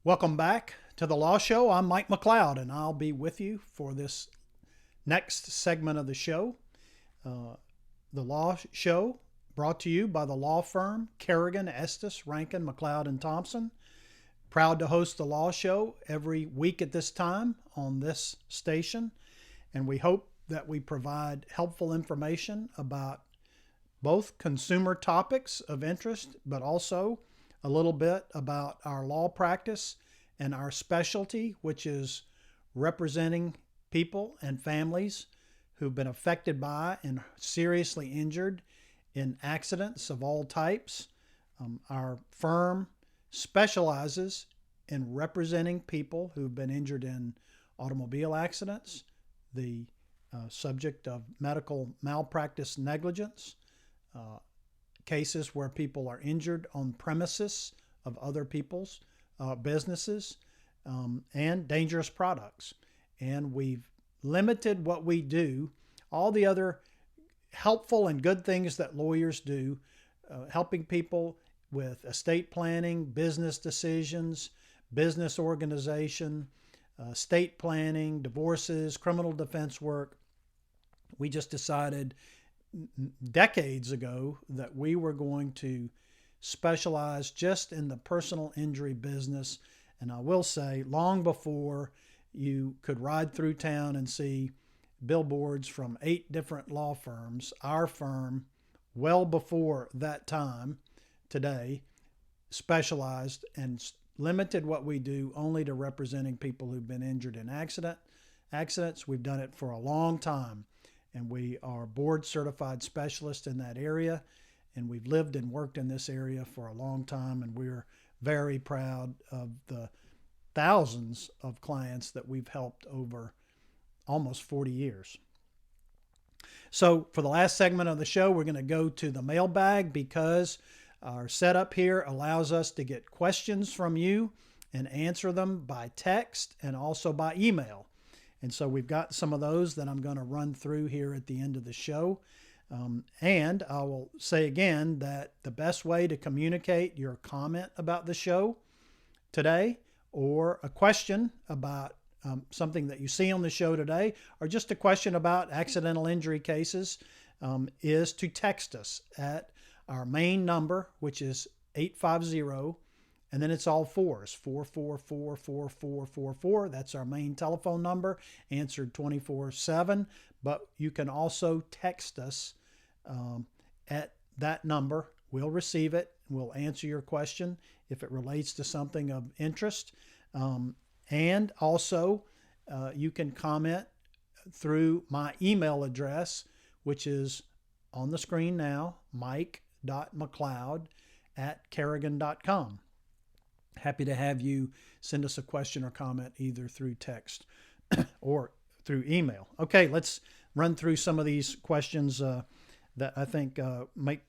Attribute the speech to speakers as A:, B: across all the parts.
A: Welcome back to the Law Show. I'm Mike McLeod, and I'll be with you for this next segment of the show. The Law Show brought to you by the law firm Kerrigan, Estes, Rankin, McLeod, and Thompson. Proud to host the Law Show every week at this time on this station, and we hope that we provide helpful information about both consumer topics of interest, but also a little bit about our law practice and our specialty, which is representing people and families who've been affected by and seriously injured in accidents of all types. Our firm specializes in representing people who've been injured in automobile accidents, the subject of medical malpractice negligence, cases where people are injured on premises of other people's businesses, and dangerous products. And we've limited what we do, all the other helpful and good things that lawyers do, helping people with estate planning, business decisions, business organization, estate planning, divorces, criminal defense work. We just decided decades ago that we were going to specialize just in the personal injury business. And I will say, long before you could ride through town and see billboards from 8 different law firms, our firm, well before that time today, specialized and limited what we do only to representing people who've been injured in accidents. We've done it for a long time, and we are board certified specialists in that area, and we've lived and worked in this area for a long time, and we're very proud of the thousands of clients that we've helped over almost 40 years. So for the last segment of the show, we're going to go to the mailbag because our setup here allows us to get questions from you and answer them by text and also by email. And so we've got some of those that I'm going to run through here at the end of the show. And I will say again that the best way to communicate your comment about the show today, or a question about something that you see on the show today, or just a question about accidental injury cases, is to text us at our main number, which is 850, and then it's all fours, 4444444. That's our main telephone number, answered 24/7. But you can also text us at that number. We'll receive it. We'll answer your question if it relates to something of interest. And also, you can comment through my email address, which is on the screen now, mike.mcleod@kerrigan.com. Happy to have you send us a question or comment either through text or through email. Okay, let's run through some of these questions that I think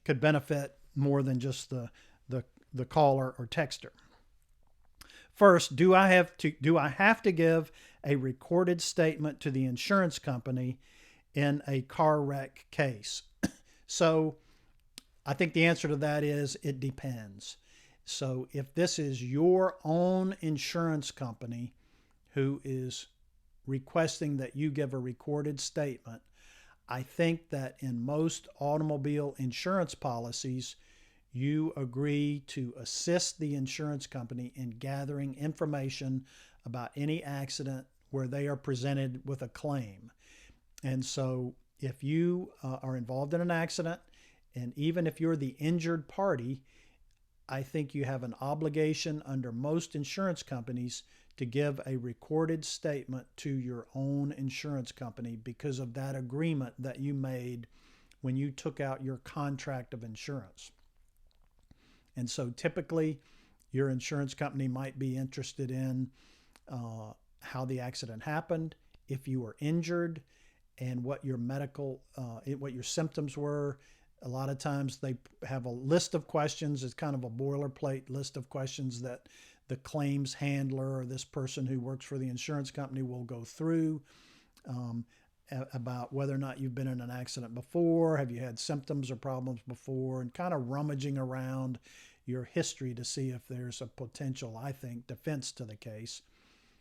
A: could benefit more than just the caller or texter. First, do I have to give a recorded statement to the insurance company in a car wreck case? So I think the answer to that is it depends. So if this is your own insurance company who is requesting that you give a recorded statement, I think that in most automobile insurance policies, you agree to assist the insurance company in gathering information about any accident where they are presented with a claim. And so if you are involved in an accident, and even if you're the injured party, I think you have an obligation under most insurance companies to give a recorded statement to your own insurance company because of that agreement that you made when you took out your contract of insurance. And so typically your insurance company might be interested in how the accident happened, if you were injured, and what your what your symptoms were. A lot of times they have a list of questions. It's kind of a boilerplate list of questions that the claims handler or this person who works for the insurance company will go through about whether or not you've been in an accident before, have you had symptoms or problems before, and kind of rummaging around your history to see if there's a potential, I think, defense to the case.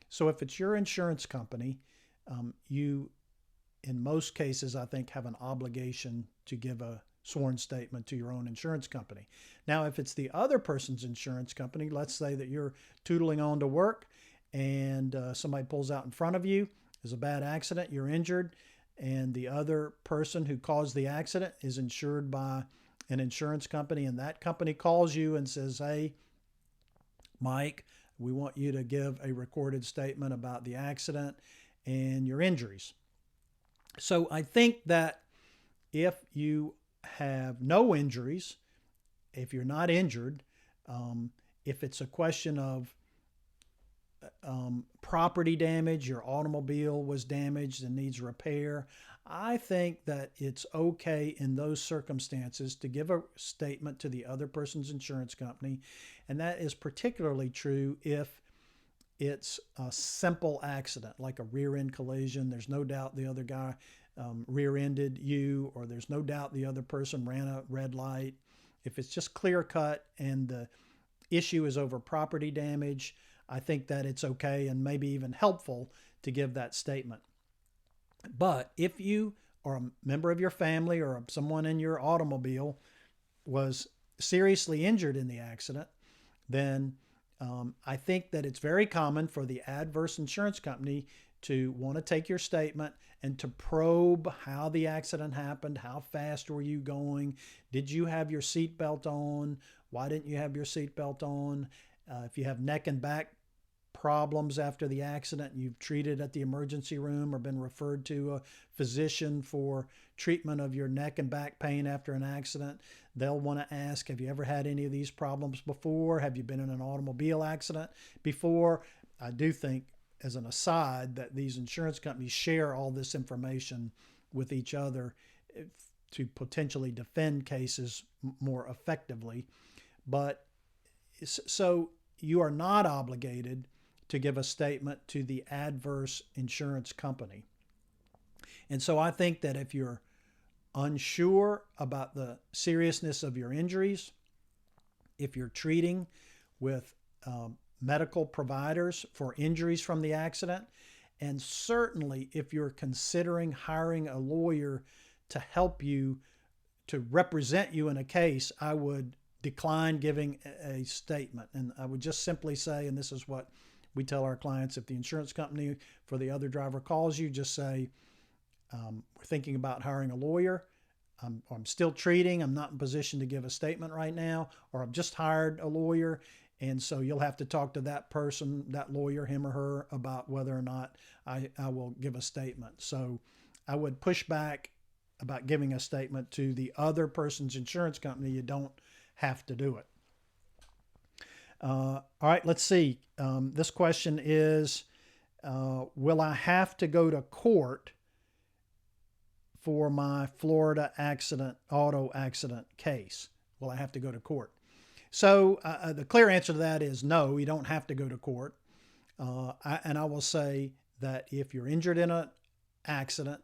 A: So if it's your insurance company, you, in most cases, I think, have an obligation to give a sworn statement to your own insurance company. Now, if it's the other person's insurance company, let's say that you're tootling on to work and somebody pulls out in front of you, there's a bad accident, you're injured, and the other person who caused the accident is insured by an insurance company, and that company calls you and says, hey, Mike, we want you to give a recorded statement about the accident and your injuries. So I think that if you have no injuries, if you're not injured, if it's a question of property damage, your automobile was damaged and needs repair, I think that it's okay in those circumstances to give a statement to the other person's insurance company. And that is particularly true if it's a simple accident, like a rear end collision. There's no doubt the other guy rear-ended you, or there's no doubt the other person ran a red light. If it's just clear cut and the issue is over property damage, I think that it's okay and maybe even helpful to give that statement. But if you or a member of your family or someone in your automobile was seriously injured in the accident, then I think that it's very common for the adverse insurance company to want to take your statement and to probe how the accident happened. How fast were you going? Did you have your seatbelt on? Why didn't you have your seatbelt on? If you have neck and back problems after the accident, you've treated at the emergency room or been referred to a physician for treatment of your neck and back pain after an accident, they'll want to ask, have you ever had any of these problems before? Have you been in an automobile accident before? I do think, as an aside, that these insurance companies share all this information with each other to potentially defend cases more effectively. But so you are not obligated to give a statement to the adverse insurance company. And so I think that if you're unsure about the seriousness of your injuries, if you're treating with medical providers for injuries from the accident, and certainly if you're considering hiring a lawyer to help you, to represent you in a case, I would decline giving a statement. And I would just simply say, and this is what we tell our clients, if the insurance company for the other driver calls you, just say, we're thinking about hiring a lawyer. I'm still treating. I'm not in position to give a statement right now, or I've just hired a lawyer. And so you'll have to talk to that person, that lawyer, him or her, about whether or not I will give a statement. So I would push back about giving a statement to the other person's insurance company. You don't have to do it. All right, let's see. This question is, will I have to go to court for my Florida auto accident case? Will I have to go to court? So the clear answer to that is no, you don't have to go to court. And I will say that if you're injured in an accident,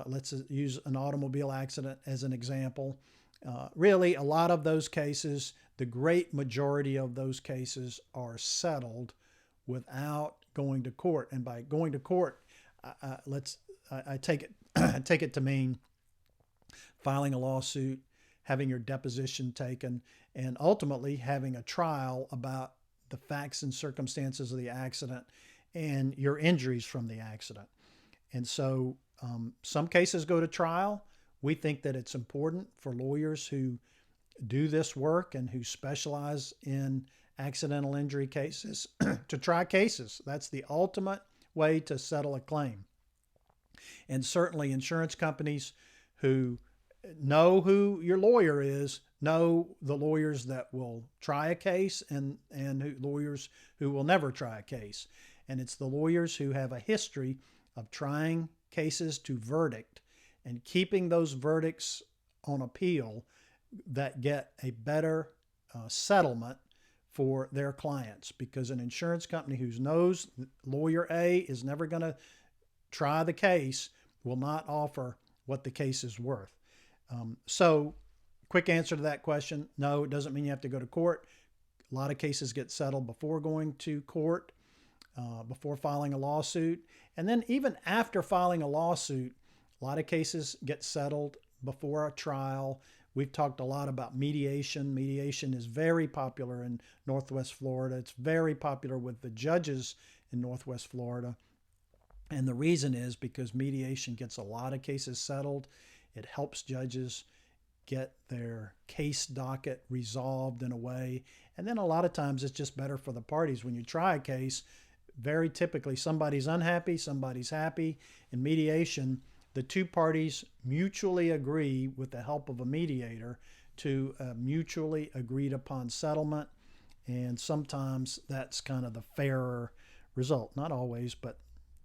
A: let's use an automobile accident as an example. Really, a lot of those cases, the great majority of those cases are settled without going to court. And by going to court, I take it to mean filing a lawsuit, having your deposition taken, and ultimately having a trial about the facts and circumstances of the accident and your injuries from the accident. And so some cases go to trial. We think that it's important for lawyers who do this work and who specialize in accidental injury cases to try cases. That's the ultimate way to settle a claim. And certainly insurance companies who know who your lawyer is know the lawyers that will try a case and lawyers who will never try a case. And it's the lawyers who have a history of trying cases to verdict and keeping those verdicts on appeal that get a better settlement for their clients. Because an insurance company who knows lawyer A is never going to try the case will not offer what the case is worth. So quick answer to that question, no, it doesn't mean you have to go to court. A lot of cases get settled before going to court, before filing a lawsuit. And then even after filing a lawsuit, a lot of cases get settled before a trial. We've talked a lot about mediation. Mediation is very popular in Northwest Florida. It's very popular with the judges in Northwest Florida. And the reason is because mediation gets a lot of cases settled. It helps judges get their case docket resolved in a way. And then a lot of times it's just better for the parties. When you try a case, very typically somebody's unhappy, somebody's happy. In mediation, the two parties mutually agree with the help of a mediator to a mutually agreed upon settlement. And sometimes that's kind of the fairer result. Not always, but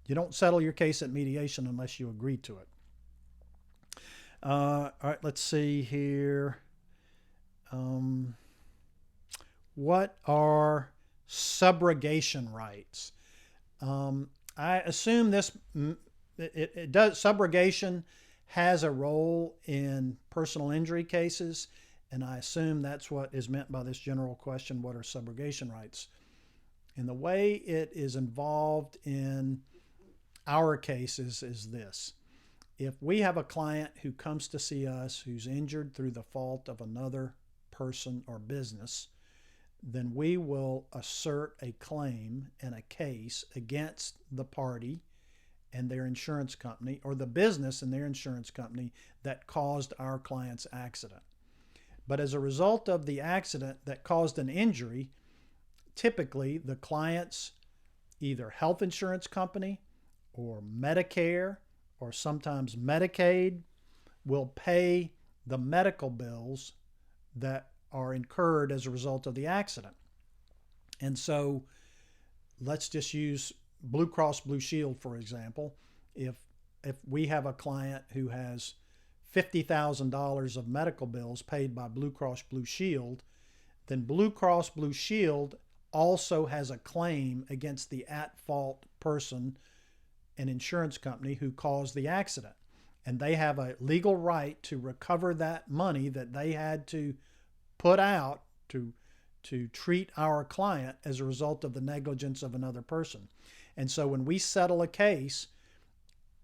A: you don't settle your case at mediation unless you agree to it. All right, let's see here. What are subrogation rights? I assume it does. Subrogation has a role in personal injury cases, and I assume that's what is meant by this general question, what are subrogation rights? And the way it is involved in our cases is this. If we have a client who comes to see us who's injured through the fault of another person or business, then we will assert a claim and a case against the party and their insurance company, or the business and their insurance company that caused our client's accident. But as a result of the accident that caused an injury, typically the client's either health insurance company or Medicare or sometimes Medicaid will pay the medical bills that are incurred as a result of the accident. And so let's just use Blue Cross Blue Shield, for example. If we have a client who has $50,000 of medical bills paid by Blue Cross Blue Shield, then Blue Cross Blue Shield also has a claim against the at-fault person, an insurance company who caused the accident. And they have a legal right to recover that money that they had to put out to treat our client as a result of the negligence of another person. And so when we settle a case,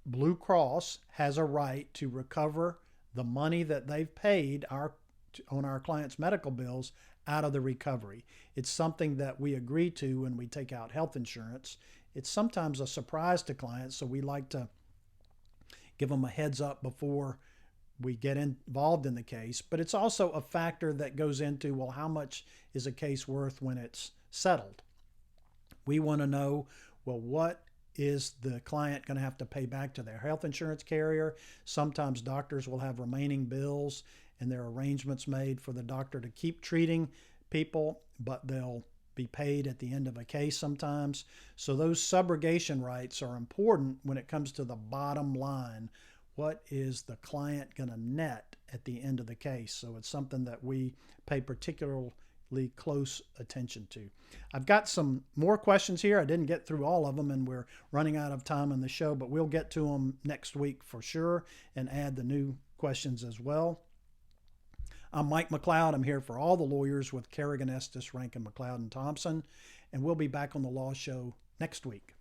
A: Blue Cross has a right to recover the money that they've paid on our client's medical bills out of the recovery. It's something that we agree to when we take out health insurance. It's sometimes a surprise to clients, so we like to give them a heads up before we get involved in the case. But it's also a factor that goes into, well, how much is a case worth when it's settled? We want to know, well, what is the client going to have to pay back to their health insurance carrier? Sometimes doctors will have remaining bills and there are arrangements made for the doctor to keep treating people, but they'll be paid at the end of a case sometimes. So those subrogation rights are important when it comes to the bottom line. What is the client going to net at the end of the case? So it's something that we pay particularly close attention to. I've got some more questions here. I didn't get through all of them, and we're running out of time on the show, but we'll get to them next week for sure and add the new questions as well. I'm Mike McLeod. I'm here for All the Lawyers with Kerrigan, Estes, Rankin, McLeod, and Thompson, and we'll be back on the Law Show next week.